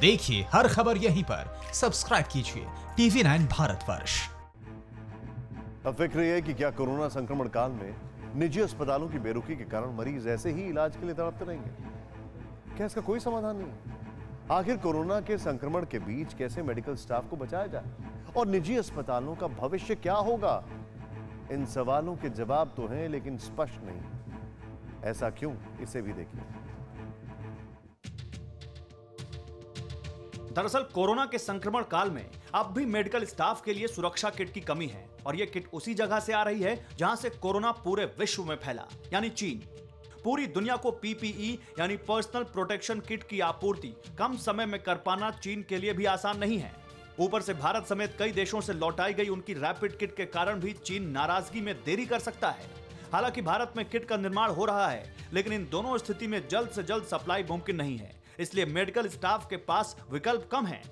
देखिए हर खबर यहीं पर। सब्सक्राइब कीजिए TV9 भारतवर्ष। अब फिक्र यह है कि क्या कोरोना संक्रमण काल में निजी अस्पतालों की बेरुखी के कारण मरीज ऐसे ही इलाज के लिए तड़पते रहेंगे? क्या इसका कोई समाधान नहीं? आखिर कोरोना के संक्रमण के बीच कैसे मेडिकल स्टाफ को बचाया जाए और निजी अस्पतालों का भविष्य क्या होगा? इन सवालों के जवाब तो हैं लेकिन स्पष्ट नहीं। ऐसा क्यों, इसे भी देखिए। दरअसल कोरोना के संक्रमण काल में अब भी मेडिकल स्टाफ के लिए सुरक्षा किट की कमी है और यह किट उसी जगह से आ रही है जहां से कोरोना पूरे विश्व में फैला, यानी चीन। पूरी दुनिया को पीपीई यानी पर्सनल प्रोटेक्शन किट की आपूर्ति कम समय में कर पाना चीन के लिए भी आसान नहीं है। ऊपर से भारत समेत कई देशों से लौटाई गई उनकी रैपिड किट के कारण भी चीन नाराजगी में देरी कर सकता है। हालांकि भारत में किट का निर्माण हो रहा है, लेकिन इन दोनों स्थिति में जल्द से जल्द सप्लाई मुमकिन नहीं है, इसलिए मेडिकल स्टाफ के पास विकल्प कम है।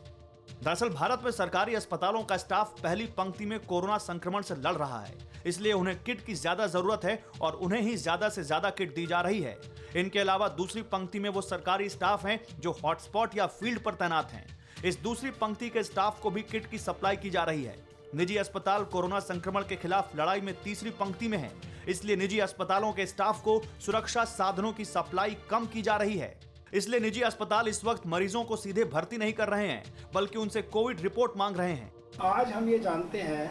दरअसल भारत में सरकारी अस्पतालों का स्टाफ पहली पंक्ति में कोरोना संक्रमण से लड़ रहा है, इसलिए उन्हें किट की ज्यादा जरूरत है और उन्हें ही ज्यादा से ज्यादा किट दी जा रही है। इनके अलावा दूसरी पंक्ति में वो सरकारी स्टाफ हैं जो हॉटस्पॉट या फील्ड पर तैनात हैं। इस दूसरी पंक्ति के स्टाफ को भी किट की सप्लाई की जा रही है। निजी अस्पताल कोरोना संक्रमण के खिलाफ लड़ाई में तीसरी पंक्ति में है, इसलिए निजी अस्पतालों के स्टाफ को सुरक्षा साधनों की सप्लाई कम की जा रही है। इसलिए निजी अस्पताल इस वक्त मरीजों को सीधे भर्ती नहीं कर रहे हैं, बल्कि उनसे कोविड रिपोर्ट मांग रहे हैं। आज हम ये जानते हैं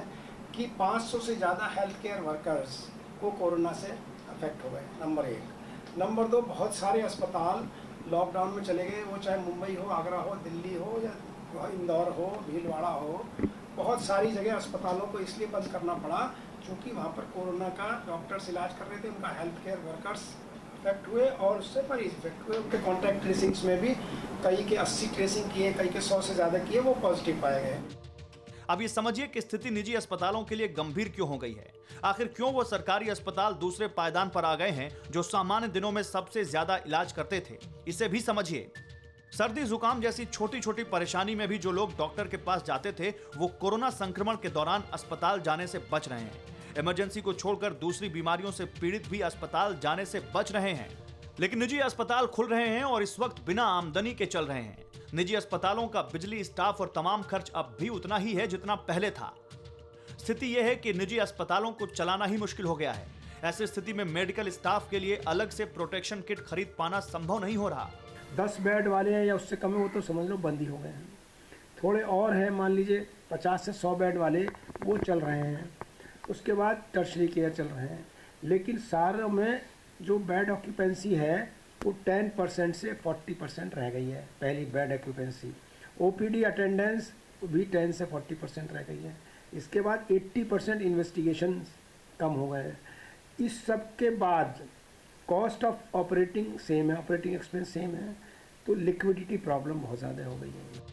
कि 500 से ज़्यादा हेल्थ केयर वर्कर्स को कोरोना से अफेक्ट हो गए, नंबर 1। नंबर 2, बहुत सारे अस्पताल लॉकडाउन में चले गए, वो चाहे मुंबई हो, आगरा हो, दिल्ली हो या इंदौर हो, भीलवाड़ा हो। बहुत सारी जगह अस्पतालों को इसलिए बंद करना पड़ा क्योंकि वहाँ पर कोरोना का डॉक्टर्स इलाज कर रहे थे, उनका हेल्थ केयर वर्कर्स इफेक्ट हुए और उससे मरीज इफेक्ट हुए। उनके कॉन्टैक्ट ट्रेसिंग्स में भी कई के 80 ट्रेसिंग किए, कई के 100 से ज़्यादा किए, वो पॉजिटिव पाए गए। अब ये समझिए कि स्थिति निजी अस्पतालों के लिए गंभीर क्यों हो गई है। आखिर क्यों वो सरकारी अस्पताल दूसरे पायदान पर आ गए हैं जो सामान्य दिनों में सबसे ज्यादा इलाज करते थे, इसे भी समझिए। सर्दी जुकाम जैसी छोटी छोटी परेशानी में भी जो लोग डॉक्टर के पास जाते थे, वो कोरोना संक्रमण के दौरान अस्पताल जाने से बच रहे हैं। इमरजेंसी को छोड़कर दूसरी बीमारियों से पीड़ित भी अस्पताल जाने से बच रहे हैं। लेकिन निजी अस्पताल खुल रहे हैं और इस वक्त बिना आमदनी के चल रहे हैं। निजी अस्पतालों का बिजली, स्टाफ और तमाम खर्च अब भी उतना ही है जितना पहले था। स्थिति यह है कि निजी अस्पतालों को चलाना ही मुश्किल हो गया है। ऐसी स्थिति में मेडिकल स्टाफ के लिए अलग से प्रोटेक्शन किट खरीद पाना संभव नहीं हो रहा। 10 बेड वाले हैं या उससे कम है, वो तो समझ लो बंद ही हो गए हैं। थोड़े और हैं, मान लीजिए 50 से 100 बेड वाले, वो चल रहे हैं। उसके बाद टर्शरी केयर चल रहे हैं, लेकिन सारों में जो बेड ऑक्यूपेंसी है वो 10% से 40% रह गई है। पहली बेड ऑक्यूपेंसी, ओपीडी अटेंडेंस भी 10 से 40% रह गई है। इसके बाद 80% इन्वेस्टिगेशन कम हो गए हैं। इस सब के बाद कॉस्ट ऑफ ऑपरेटिंग सेम है, ऑपरेटिंग एक्सपेंस सेम है, तो लिक्विडिटी प्रॉब्लम बहुत ज़्यादा हो गई है।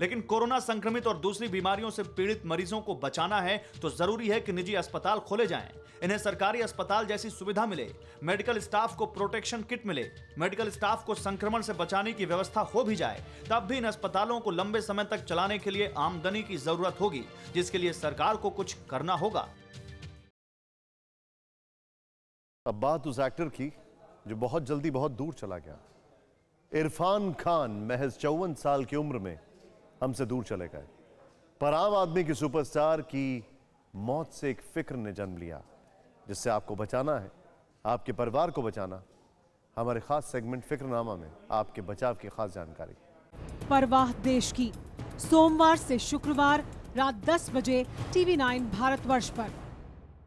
लेकिन कोरोना संक्रमित और दूसरी बीमारियों से पीड़ित मरीजों को बचाना है तो जरूरी है कि निजी अस्पताल खोले जाएं, इन्हें सरकारी अस्पताल जैसी सुविधा मिले, मेडिकल स्टाफ को प्रोटेक्शन किट मिले, मेडिकल स्टाफ को संक्रमण से बचाने की व्यवस्था हो भी जाए। तब भी इन अस्पतालों को लंबे समय तक चलाने के लिए आमदनी की जरूरत होगी, जिसके लिए सरकार को कुछ करना होगा। अब बात उस एक्टर की जो बहुत जल्दी बहुत दूर चला गया। इरफान खान महज 54 साल की उम्र में हमसे दूर चले गए। पर आम आदमी की सुपरस्टार की मौत से एक फिक्र ने जन्म लिया, जिससे आपको बचाना है, आपके परिवार को बचाना। हमारे खास सेगमेंट फिक्रनामा में आपके बचाव की खास जानकारी। परवाह देश की, सोमवार से शुक्रवार रात 10 बजे TV9 भारतवर्ष पर।